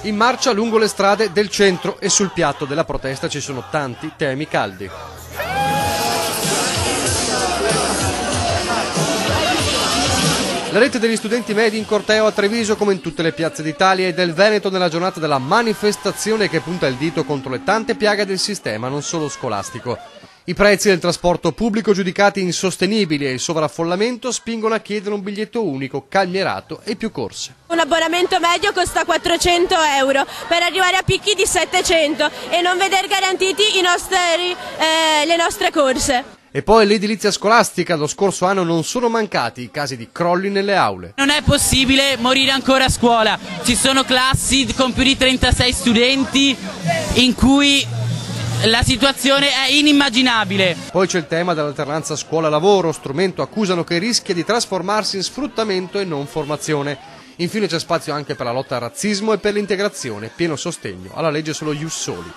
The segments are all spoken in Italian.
In marcia lungo le strade del centro e sul piatto della protesta ci sono tanti temi caldi. La rete degli studenti medi in corteo a Treviso, come in tutte le piazze d'Italia e del Veneto, nella giornata della manifestazione che punta il dito contro le tante piaghe del sistema, non solo scolastico. I prezzi del trasporto pubblico giudicati insostenibili e il sovraffollamento spingono a chiedere un biglietto unico, calmierato e più corse. Un abbonamento medio costa 400 euro per arrivare a picchi di 700 e non veder garantiti le nostre corse. E poi l'edilizia scolastica, lo scorso anno non sono mancati i casi di crolli nelle aule. Non è possibile morire ancora a scuola, ci sono classi con più di 36 studenti in cui la situazione è inimmaginabile. Poi c'è il tema dell'alternanza scuola-lavoro, strumento accusano che rischia di trasformarsi in sfruttamento e non formazione. Infine c'è spazio anche per la lotta al razzismo e per l'integrazione, pieno sostegno alla legge sullo ius soli.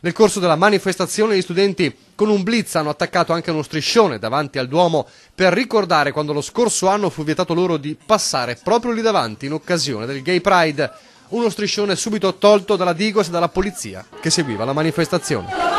Nel corso della manifestazione gli studenti con un blitz hanno attaccato anche uno striscione davanti al Duomo per ricordare quando lo scorso anno fu vietato loro di passare proprio lì davanti in occasione del Gay Pride. Uno striscione subito tolto dalla Digos e dalla polizia che seguiva la manifestazione.